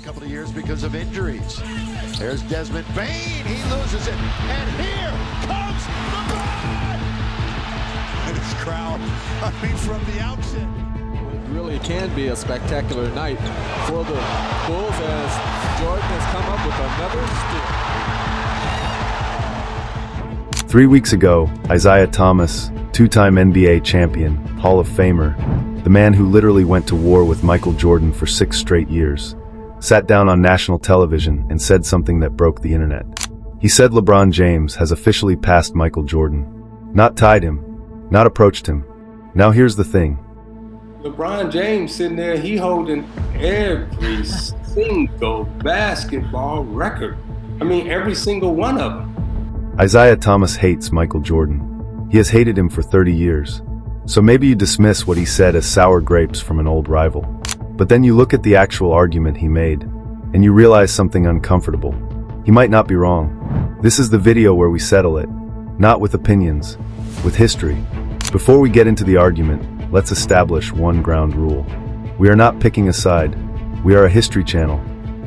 last couple of years because of injuries. There's Desmond Bain. He loses it. And here comes LeBron! This crowd, I mean, from the outset. It really can be a spectacular night for the Bulls as Jordan has come up with another steal. 3 weeks ago, Isaiah Thomas, two-time NBA champion, Hall of Famer, the man who literally went to war with Michael Jordan for 6 straight years, sat down on national television and said something that broke the internet. He said LeBron James has officially passed Michael Jordan. Not tied him, not approached him. Now here's the thing. LeBron James sitting there, he holding every single basketball record. I mean, every single one of them. Isaiah Thomas hates Michael Jordan. He has hated him for 30 years. So maybe you dismiss what he said as sour grapes from an old rival. But then you look at the actual argument he made, and you realize something uncomfortable. He might not be wrong. This is the video where we settle it. Not with opinions, with history. Before we get into the argument, let's establish one ground rule. We are not picking a side. We are a history channel.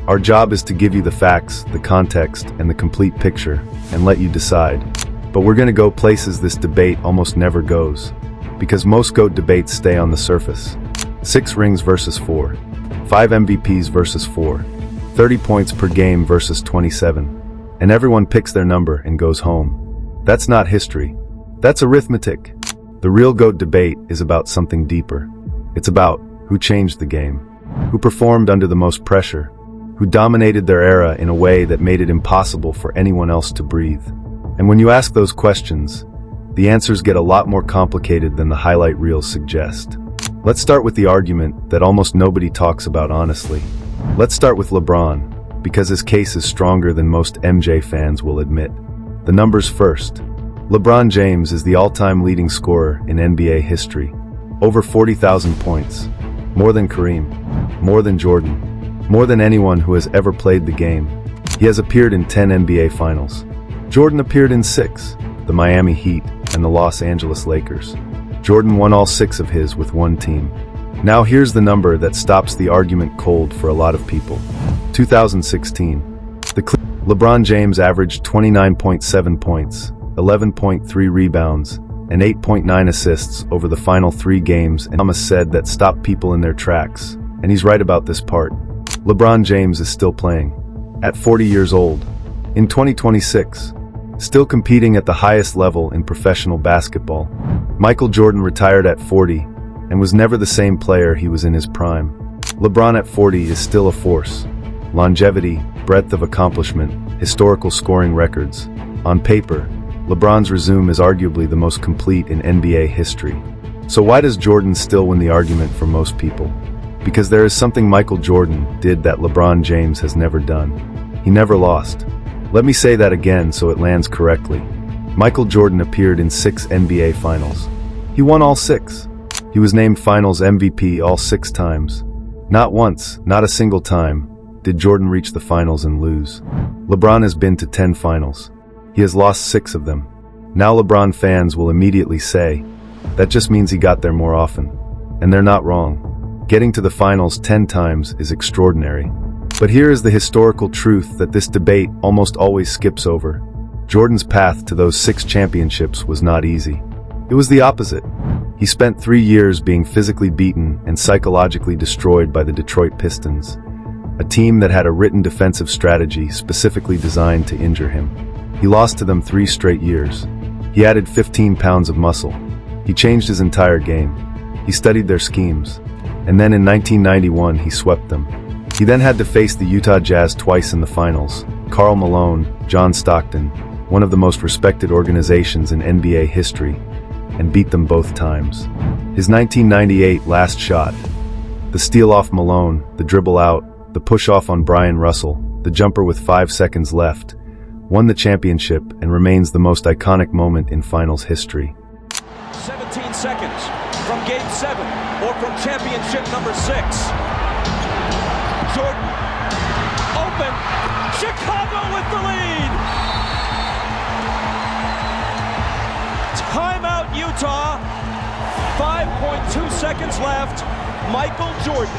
Our job is to give you the facts, the context, and the complete picture, and let you decide. But we're going to go places this debate almost never goes, because most GOAT debates stay on the surface. 6 rings versus 4, 5 MVPs versus 4, 30 points per game versus 27, and everyone picks their number and goes home. That's not history. That's arithmetic. The real GOAT debate is about something deeper. It's about who changed the game, who performed under the most pressure, who dominated their era in a way that made it impossible for anyone else to breathe. And when you ask those questions, the answers get a lot more complicated than the highlight reels suggest. Let's start with the argument that almost nobody talks about honestly. Let's start with LeBron, because his case is stronger than most MJ fans will admit. The numbers first. LeBron James is the all-time leading scorer in NBA history. Over 40,000 points. More than Kareem. More than Jordan. More than anyone who has ever played the game. He has appeared in 10 NBA Finals. Jordan appeared in 6, the Miami Heat and the Los Angeles Lakers. Jordan won all 6 of his with one team. Now here's the number that stops the argument cold for a lot of people. 2016. LeBron James averaged 29.7 points, 11.3 rebounds, and 8.9 assists over the final 3 games, and Thomas said that stopped people in their tracks, and he's right about this part. LeBron James is still playing, at 40 years old, in 2026, still competing at the highest level in professional basketball. Michael Jordan retired at 40, and was never the same player he was in his prime. LeBron at 40 is still a force. Longevity, breadth of accomplishment, historical scoring records. On paper, LeBron's resume is arguably the most complete in NBA history. So why does Jordan still win the argument for most people? Because there is something Michael Jordan did that LeBron James has never done. He never lost. Let me say that again so it lands correctly. Michael Jordan appeared in 6 NBA Finals. He won all 6. He was named Finals MVP all 6 times. Not once, not a single time, did Jordan reach the finals and lose. LeBron has been to 10 finals. He has lost 6 of them. Now LeBron fans will immediately say, that just means he got there more often. And they're not wrong. Getting to the finals 10 times is extraordinary. But here is the historical truth that this debate almost always skips over. Jordan's path to those 6 championships was not easy. It was the opposite. He spent 3 years being physically beaten and psychologically destroyed by the Detroit Pistons, a team that had a written defensive strategy specifically designed to injure him. He lost to them 3 straight years. He added 15 pounds of muscle. He changed his entire game. He studied their schemes. And then in 1991, he swept them. He then had to face the Utah Jazz twice in the finals, Karl Malone, John Stockton, one of the most respected organizations in NBA history, and beat them both times. His 1998 last shot, the steal off Malone, the dribble out, the push off on Brian Russell, the jumper with 5 seconds left, won the championship and remains the most iconic moment in finals history. 17 seconds from Game 7 or from championship number 6. Jordan, open, Chicago with the lead. Timeout Utah, 5.2 seconds left. Michael Jordan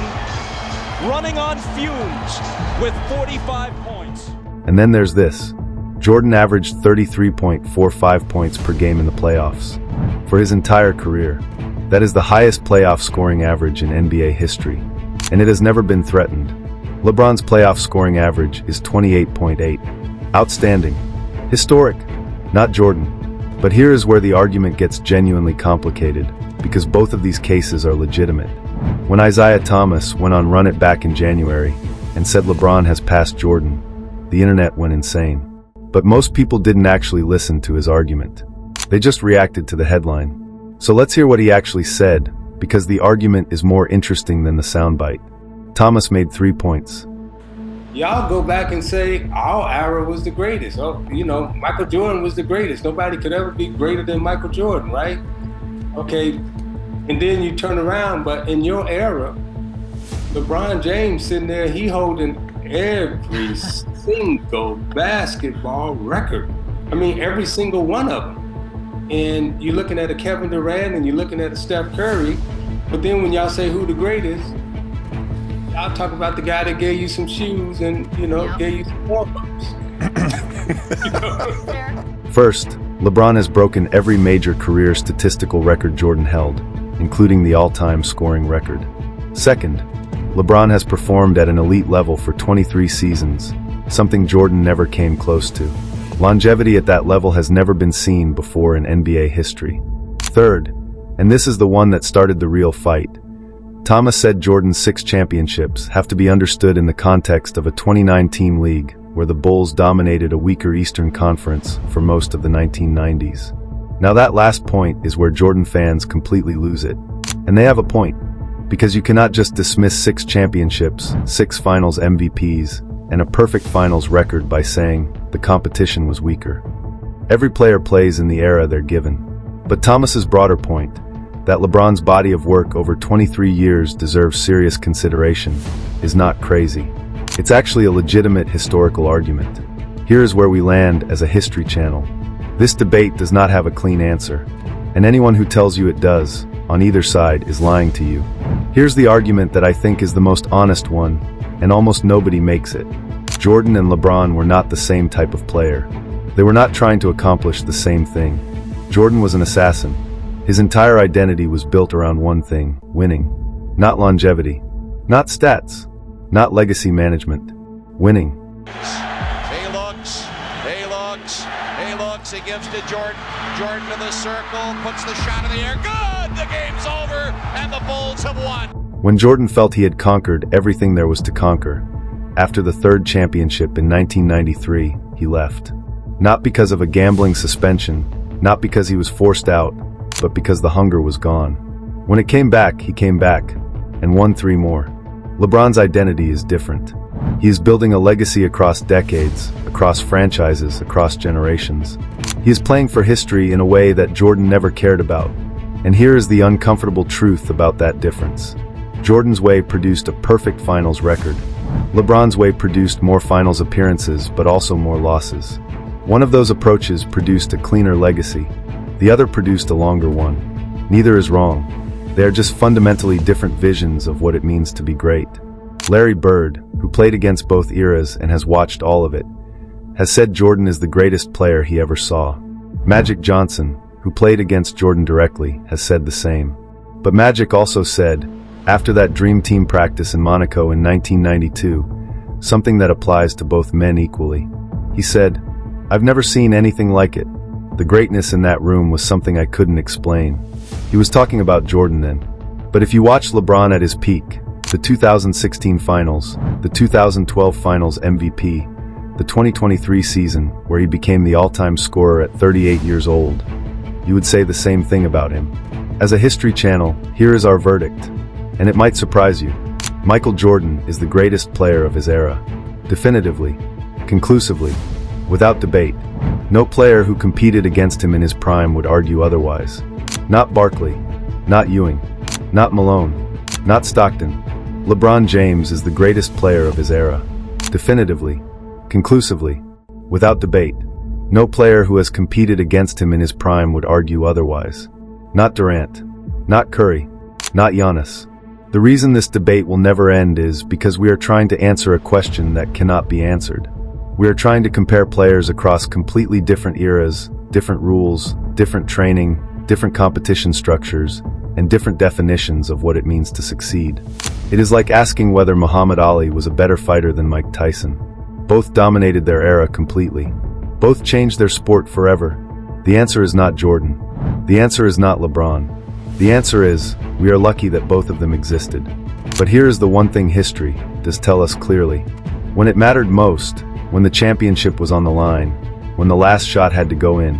running on fumes with 45 points. And then there's this. Jordan averaged 33.45 points per game in the playoffs. For his entire career, that is the highest playoff scoring average in NBA history, and it has never been threatened. LeBron's playoff scoring average is 28.8. Outstanding. Historic. Not Jordan. But here is where the argument gets genuinely complicated, because both of these cases are legitimate. When Isaiah Thomas went on Run It Back in January and said LeBron has passed Jordan, the internet went insane. But most people didn't actually listen to his argument. They just reacted to the headline. So let's hear what he actually said, because the argument is more interesting than the soundbite. Thomas made 3 points. Y'all go back and say our era was the greatest. Oh, Michael Jordan was the greatest. Nobody could ever be greater than Michael Jordan, right? Okay, and then you turn around, but in your era, LeBron James sitting there, he holding every single basketball record. I mean, every single one of them. And you're looking at a Kevin Durant and you're looking at a Steph Curry, but then when y'all say who the greatest, y'all talk about the guy that gave you some shoes and, gave you some more bumps. First, LeBron has broken every major career statistical record Jordan held, including the all-time scoring record. Second, LeBron has performed at an elite level for 23 seasons, something Jordan never came close to. Longevity at that level has never been seen before in NBA history. Third, and this is the one that started the real fight, Thomas said Jordan's 6 championships have to be understood in the context of a 29-team league where the Bulls dominated a weaker Eastern Conference for most of the 1990s. Now that last point is where Jordan fans completely lose it. And they have a point, because you cannot just dismiss 6 championships, 6 finals MVPs, and a perfect finals record by saying the competition was weaker. Every player plays in the era they're given. But Thomas's broader point, that LeBron's body of work over 23 years deserves serious consideration, is not crazy. It's actually a legitimate historical argument. Here is where we land as a history channel. This debate does not have a clean answer, and anyone who tells you it does, on either side, is lying to you. Here's the argument that I think is the most honest one, and almost nobody makes it. Jordan and LeBron were not the same type of player. They were not trying to accomplish the same thing. Jordan was an assassin. His entire identity was built around one thing: winning. Not longevity. Not stats. Not legacy management. Winning. He looks, he gives to Jordan. Jordan to the circle, puts the shot in the air. Good! The game's over, and the Bulls have won. When Jordan felt he had conquered everything there was to conquer, after the 3rd championship in 1993, he left. Not because of a gambling suspension, not because he was forced out, but because the hunger was gone. When it came back, he came back, and won 3 more. LeBron's identity is different. He is building a legacy across decades, across franchises, across generations. He is playing for history in a way that Jordan never cared about. And here is the uncomfortable truth about that difference. Jordan's way produced a perfect finals record. LeBron's way produced more finals appearances, but also more losses. One of those approaches produced a cleaner legacy. The other produced a longer one. Neither is wrong. They are just fundamentally different visions of what it means to be great. Larry Bird, who played against both eras and has watched all of it, has said Jordan is the greatest player he ever saw. Magic Johnson, who played against Jordan directly, has said the same. But Magic also said, after that Dream Team practice in Monaco in 1992, something that applies to both men equally. He said, "I've never seen anything like it. The greatness in that room was something I couldn't explain." He was talking about Jordan then. But if you watch LeBron at his peak, the 2016 Finals, the 2012 Finals MVP, the 2023 season where he became the all-time scorer at 38 years old, you would say the same thing about him. As a history channel, here is our verdict. And it might surprise you. Michael Jordan is the greatest player of his era. Definitively. Conclusively. Without debate. No player who competed against him in his prime would argue otherwise. Not Barkley. Not Ewing. Not Malone. Not Stockton. LeBron James is the greatest player of his era. Definitively. Conclusively. Without debate. No player who has competed against him in his prime would argue otherwise. Not Durant. Not Curry. Not Giannis. The reason this debate will never end is because we are trying to answer a question that cannot be answered. We are trying to compare players across completely different eras, different rules, different training, different competition structures, and different definitions of what it means to succeed. It is like asking whether Muhammad Ali was a better fighter than Mike Tyson. Both dominated their era completely. Both changed their sport forever. The answer is not Jordan. The answer is not LeBron. The answer is, we are lucky that both of them existed. But here is the one thing history does tell us clearly. When it mattered most, when the championship was on the line, when the last shot had to go in,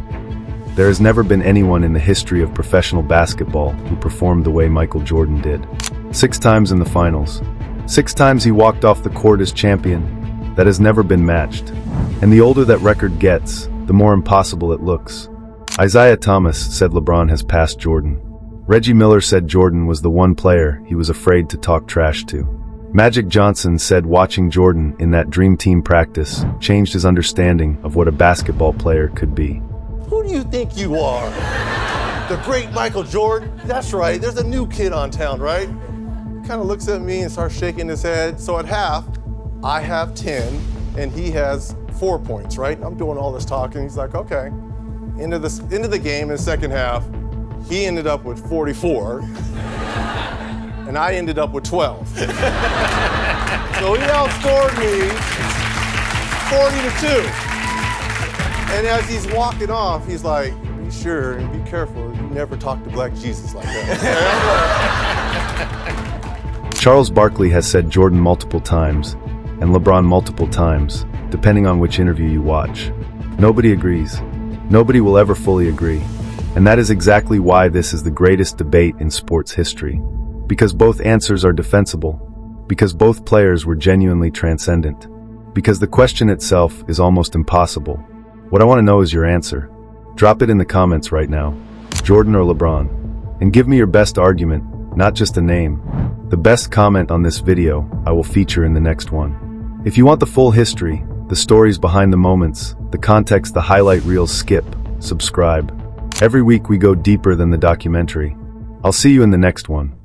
there has never been anyone in the history of professional basketball who performed the way Michael Jordan did. 6 times in the finals. 6 times he walked off the court as champion. That has never been matched. And the older that record gets, the more impossible it looks. Isaiah Thomas said LeBron has passed Jordan. Reggie Miller said Jordan was the one player he was afraid to talk trash to. Magic Johnson said watching Jordan in that dream team practice changed his understanding of what a basketball player could be. Who do you think you are? The great Michael Jordan? That's right, there's a new kid on town, right? Kind of looks at me and starts shaking his head. So at half, I have 10 and he has 4 points, right? I'm doing all this talking. He's like, okay. Into the game in the second half, he ended up with 44 and I ended up with 12. So he outscored me 40-2. And as he's walking off, he's like, be sure and be careful. You never talk to Black Jesus like that. Charles Barkley has said Jordan multiple times, and LeBron multiple times, depending on which interview you watch. Nobody agrees. Nobody will ever fully agree. And that is exactly why this is the greatest debate in sports history. Because both answers are defensible. Because both players were genuinely transcendent. Because the question itself is almost impossible. What I want to know is your answer. Drop it in the comments right now. Jordan or LeBron? And give me your best argument, not just a name. The best comment on this video I will feature in the next one. If you want the full history, the stories behind the moments, the context the highlight reels skip, subscribe. Every week we go deeper than the documentary. I'll see you in the next one.